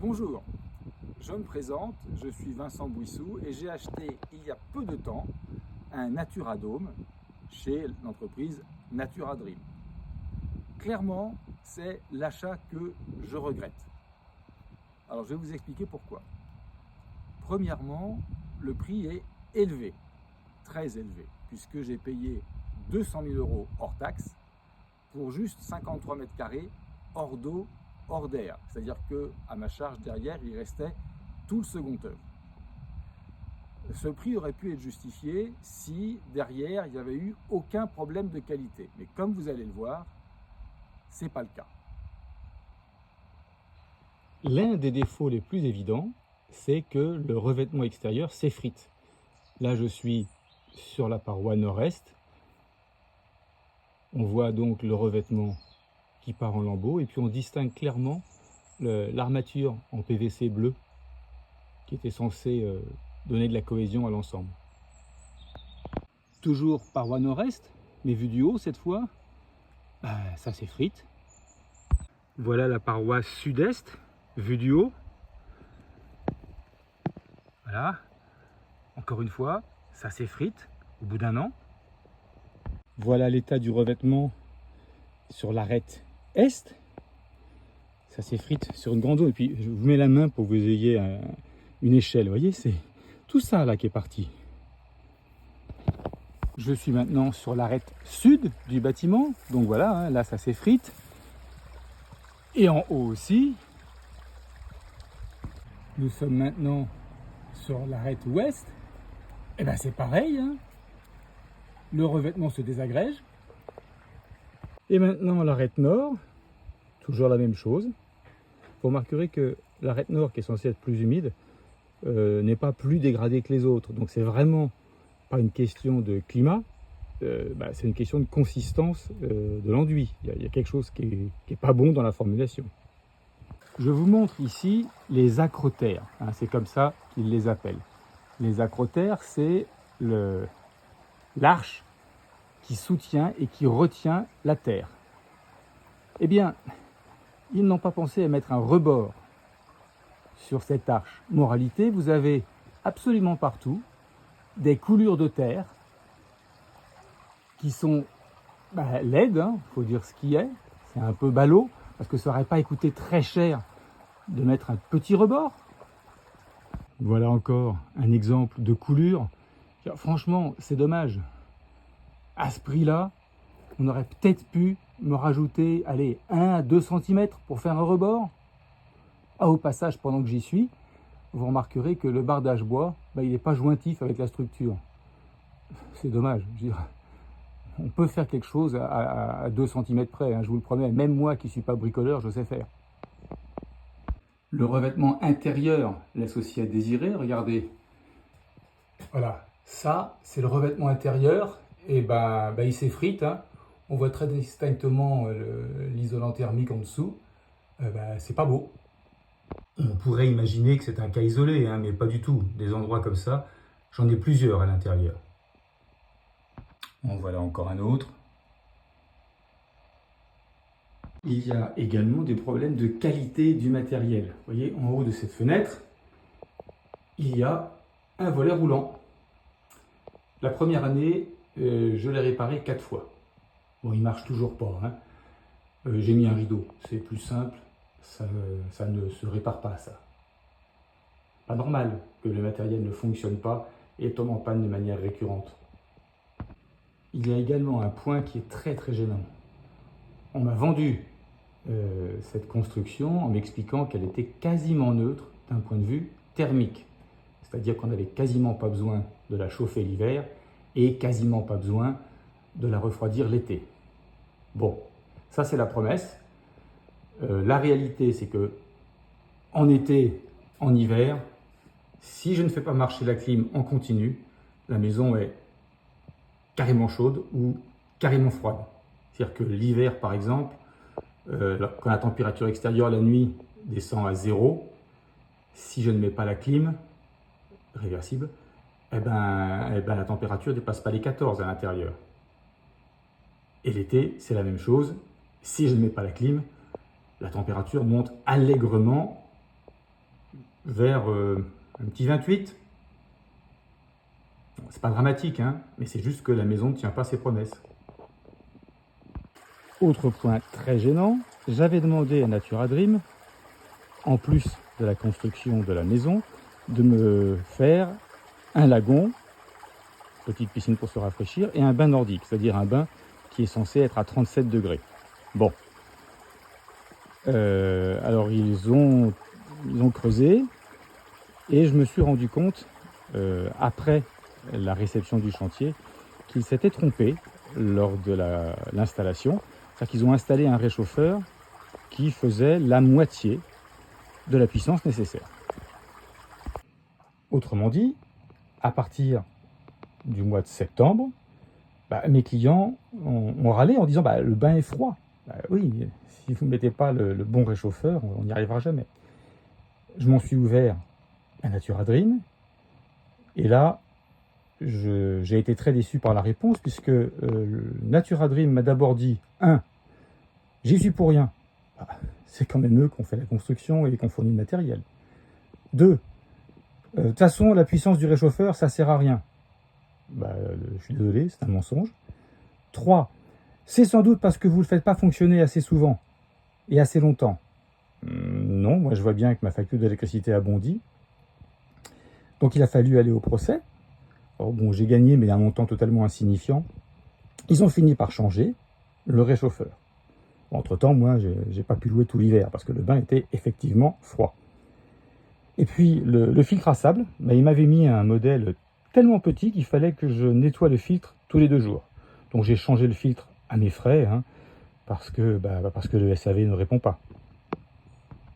Bonjour, je me présente, je suis Vincent Bouissou et j'ai acheté il y a peu de temps un Naturadome chez l'entreprise Naturadream. Clairement, c'est l'achat que je regrette. Alors je vais vous expliquer pourquoi. Premièrement, le prix est élevé, très élevé, puisque j'ai payé 200 000 € hors taxe pour juste 53 mètres carrés hors d'eau, hors d'air. C'est-à-dire qu'à ma charge derrière, il restait tout le second œuvre. Ce prix aurait pu être justifié si derrière, il n'y avait eu aucun problème de qualité. Mais comme vous allez le voir, ce n'est pas le cas. L'un des défauts les plus évidents, c'est que le revêtement extérieur s'effrite. Là, je suis sur la paroi nord-est. On voit donc le revêtement qui part en lambeaux et puis on distingue clairement l'armature en PVC bleu qui était censée donner de la cohésion à l'ensemble. Toujours paroi nord-est, mais vue du haut cette fois, ça s'effrite. Voilà la paroi sud-est, vue du haut. Voilà, encore une fois, ça s'effrite au bout d'un an. Voilà l'état du revêtement sur l'arête est. Ça s'effrite sur une grande zone. Et puis je vous mets la main pour que vous ayez une échelle. Vous voyez, c'est tout ça là qui est parti. Je suis maintenant sur l'arête sud du bâtiment. Donc voilà, là ça s'effrite. Et en haut aussi. Nous sommes maintenant sur l'arête ouest. Et bien c'est pareil. Le revêtement se désagrège. Et maintenant l'arête nord. Toujours la même chose. Vous remarquerez que l'arête nord, qui est censée être plus humide, n'est pas plus dégradée que les autres. Donc c'est vraiment pas une question de climat, c'est une question de consistance de l'enduit. Il y a quelque chose qui est pas bon dans la formulation. Je vous montre ici les acrotères, c'est comme ça qu'ils les appellent. Les acrotères, c'est l'arche qui soutient et qui retient la terre. Eh bien, ils n'ont pas pensé à mettre un rebord sur cette arche. Moralité, vous avez absolument partout des coulures de terre qui sont laides, faut dire ce qui est. C'est un peu ballot, parce que ça n'aurait pas coûté très cher de mettre un petit rebord. Voilà encore un exemple de coulure. Franchement, c'est dommage. À ce prix-là, on aurait peut-être pu me rajouter, 1 à 2 cm pour faire un rebord. Au passage, pendant que j'y suis, vous remarquerez que le bardage bois, il n'est pas jointif avec la structure. C'est dommage. Je veux dire, on peut faire quelque chose à 2 cm près, je vous le promets. Même moi qui ne suis pas bricoleur, je sais faire. Le revêtement intérieur laisse aussi à désirer, regardez. Voilà, ça c'est le revêtement intérieur, et il s'effrite. On voit très distinctement l'isolant thermique en dessous. C'est pas beau. On pourrait imaginer que c'est un cas isolé, mais pas du tout. Des endroits comme ça, j'en ai plusieurs à l'intérieur. En voilà encore un autre. Il y a également des problèmes de qualité du matériel. Vous voyez, en haut de cette fenêtre, il y a un volet roulant. La première année, je l'ai réparé 4 fois. Bon, il marche toujours pas. J'ai mis un rideau, c'est plus simple. Ça ne se répare pas, ça. Pas normal que le matériel ne fonctionne pas et tombe en panne de manière récurrente. Il y a également un point qui est très très gênant. On m'a vendu cette construction en m'expliquant qu'elle était quasiment neutre d'un point de vue thermique. C'est-à-dire qu'on n'avait quasiment pas besoin de la chauffer l'hiver et quasiment pas besoin de la refroidir l'été. Bon, ça c'est la promesse. La réalité, c'est que en été, en hiver, si je ne fais pas marcher la clim en continu, la maison est carrément chaude ou carrément froide. C'est-à-dire que l'hiver, par exemple, quand la température extérieure la nuit descend à 0, si je ne mets pas la clim réversible, la température ne dépasse pas les 14 à l'intérieur. Et l'été, c'est la même chose. Si je ne mets pas la clim, la température monte allègrement vers un petit 28. Bon, c'est pas dramatique, hein, mais c'est juste que la maison ne tient pas ses promesses. Autre point très gênant, j'avais demandé à Natura Dream, en plus de la construction de la maison, de me faire un lagon, petite piscine pour se rafraîchir, et un bain nordique, c'est-à-dire un bain qui est censé être à 37 degrés. Bon. Alors ils ont creusé, et je me suis rendu compte, après la réception du chantier, qu'ils s'étaient trompés lors de l'installation. C'est-à-dire qu'ils ont installé un réchauffeur qui faisait la moitié de la puissance nécessaire. Autrement dit, à partir du mois de septembre, mes clients ont râlé en disant le bain est froid. Oui, si vous ne mettez pas le bon réchauffeur, on n'y arrivera jamais. Je m'en suis ouvert à Natura Dream, et là, j'ai été très déçu par la réponse, puisque Natura Dream m'a d'abord dit 1. J'y suis pour rien. C'est quand même eux qui ont fait la construction et qui ont fourni le matériel. 2. De toute façon, la puissance du réchauffeur, ça ne sert à rien. Je suis désolé, c'est un mensonge. 3. C'est sans doute parce que vous ne le faites pas fonctionner assez souvent et assez longtemps. Non, moi je vois bien que ma facture d'électricité a bondi. Donc il a fallu aller au procès. Alors bon, j'ai gagné, mais à un montant totalement insignifiant. Ils ont fini par changer le réchauffeur. Entre-temps, moi, j'ai pas pu louer tout l'hiver parce que le bain était effectivement froid. Et puis, le filtre à sable, il m'avait mis un modèle tellement petit qu'il fallait que je nettoie le filtre tous les 2 jours. Donc, j'ai changé le filtre à mes frais, parce que le SAV ne répond pas.